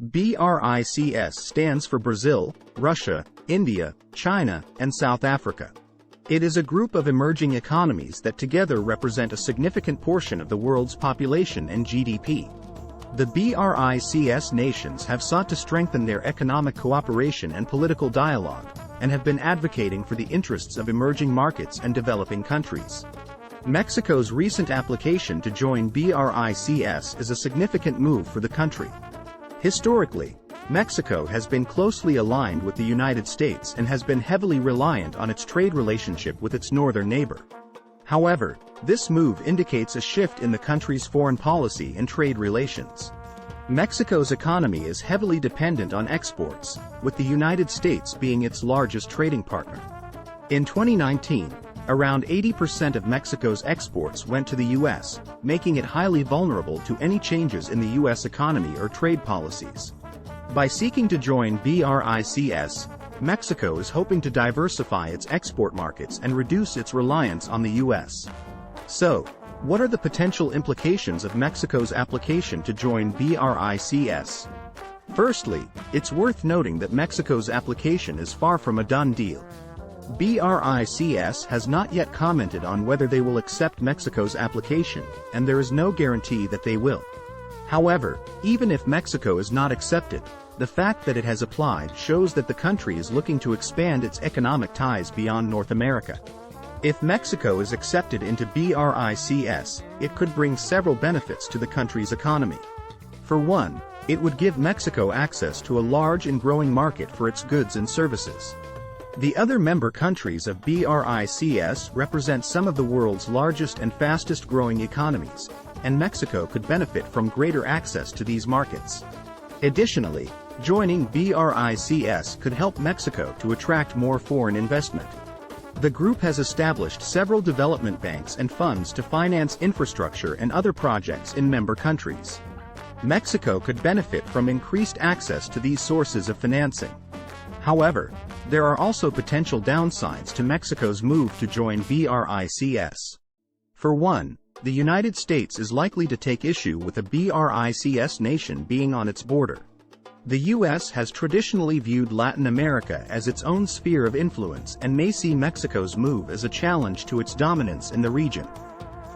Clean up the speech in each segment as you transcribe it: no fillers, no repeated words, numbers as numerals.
BRICS stands for Brazil, Russia, India, China, and South Africa. It is a group of emerging economies that together represent a significant portion of the world's population and GDP. The BRICS nations have sought to strengthen their economic cooperation and political dialogue, and have been advocating for the interests of emerging markets and developing countries. Mexico's recent application to join BRICS is a significant move for the country. Historically, Mexico has been closely aligned with the United States and has been heavily reliant on its trade relationship with its northern neighbor. However, this move indicates a shift in the country's foreign policy and trade relations. Mexico's economy is heavily dependent on exports, with the United States being its largest trading partner. In 2019, around 80% of Mexico's exports went to the U.S., making it highly vulnerable to any changes in the U.S. economy or trade policies. By seeking to join BRICS, Mexico is hoping to diversify its export markets and reduce its reliance on the U.S. So, what are the potential implications of Mexico's application to join BRICS? Firstly, it's worth noting that Mexico's application is far from a done deal. BRICS has not yet commented on whether they will accept Mexico's application, and there is no guarantee that they will. However, even if Mexico is not accepted, the fact that it has applied shows that the country is looking to expand its economic ties beyond North America. If Mexico is accepted into BRICS, it could bring several benefits to the country's economy. For one, it would give Mexico access to a large and growing market for its goods and services. The other member countries of BRICS represent some of the world's largest and fastest-growing economies, and Mexico could benefit from greater access to these markets. Additionally, joining BRICS could help Mexico to attract more foreign investment. The group has established several development banks and funds to finance infrastructure and other projects in member countries. Mexico could benefit from increased access to these sources of financing. However, there are also potential downsides to Mexico's move to join BRICS. For one, the United States is likely to take issue with a BRICS nation being on its border. The U.S. has traditionally viewed Latin America as its own sphere of influence and may see Mexico's move as a challenge to its dominance in the region.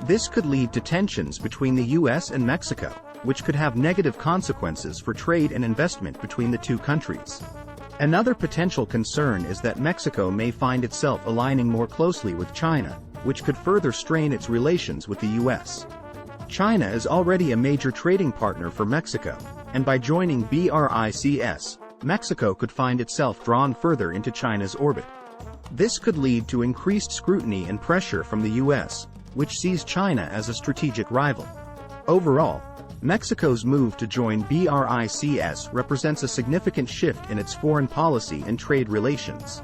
This could lead to tensions between the U.S. and Mexico, which could have negative consequences for trade and investment between the two countries. Another potential concern is that Mexico may find itself aligning more closely with China, which could further strain its relations with the U.S. China is already a major trading partner for Mexico, and by joining BRICS, Mexico could find itself drawn further into China's orbit. This could lead to increased scrutiny and pressure from the U.S., which sees China as a strategic rival. Overall, Mexico's move to join BRICS represents a significant shift in its foreign policy and trade relations.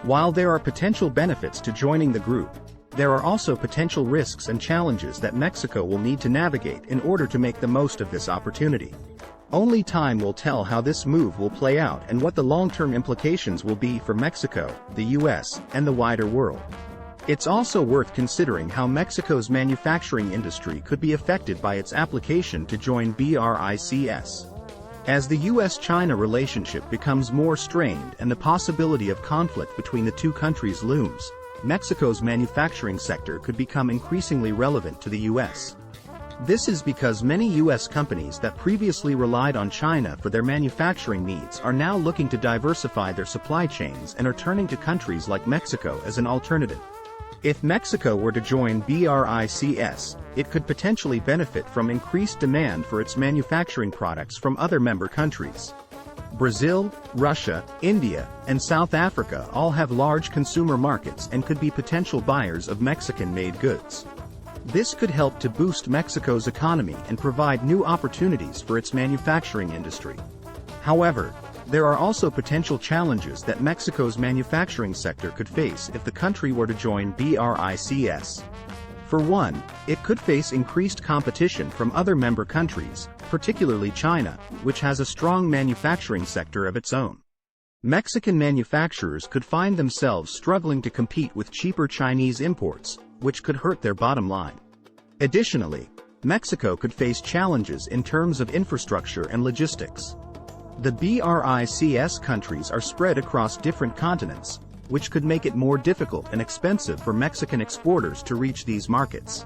While there are potential benefits to joining the group, there are also potential risks and challenges that Mexico will need to navigate in order to make the most of this opportunity. Only time will tell how this move will play out and what the long-term implications will be for Mexico, the U.S., and the wider world. It's also worth considering how Mexico's manufacturing industry could be affected by its application to join BRICS. As the U.S.-China relationship becomes more strained and the possibility of conflict between the two countries looms, Mexico's manufacturing sector could become increasingly relevant to the U.S. This is because many U.S. companies that previously relied on China for their manufacturing needs are now looking to diversify their supply chains and are turning to countries like Mexico as an alternative. If Mexico were to join BRICS, it could potentially benefit from increased demand for its manufacturing products from other member countries. Brazil, Russia, India, and South Africa all have large consumer markets and could be potential buyers of Mexican-made goods. This could help to boost Mexico's economy and provide new opportunities for its manufacturing industry. However, there are also potential challenges that Mexico's manufacturing sector could face if the country were to join BRICS. For one, it could face increased competition from other member countries, particularly China, which has a strong manufacturing sector of its own. Mexican manufacturers could find themselves struggling to compete with cheaper Chinese imports, which could hurt their bottom line. Additionally, Mexico could face challenges in terms of infrastructure and logistics. The BRICS countries are spread across different continents, which could make it more difficult and expensive for Mexican exporters to reach these markets.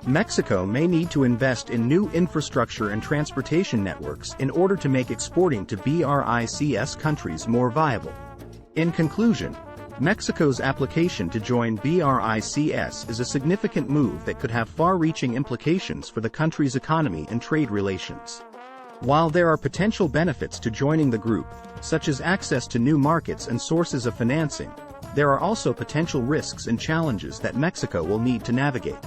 Mexico may need to invest in new infrastructure and transportation networks in order to make exporting to BRICS countries more viable. In conclusion, Mexico's application to join BRICS is a significant move that could have far-reaching implications for the country's economy and trade relations. While there are potential benefits to joining the group, such as access to new markets and sources of financing, there are also potential risks and challenges that Mexico will need to navigate.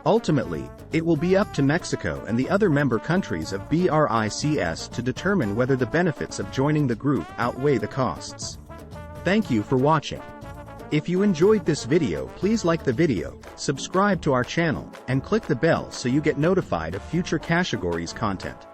Ultimately, it will be up to Mexico and the other member countries of BRICS to determine whether the benefits of joining the group outweigh the costs. Thank you for watching. If you enjoyed this video, please like the video, subscribe to our channel, and click the bell so you get notified of future categories content.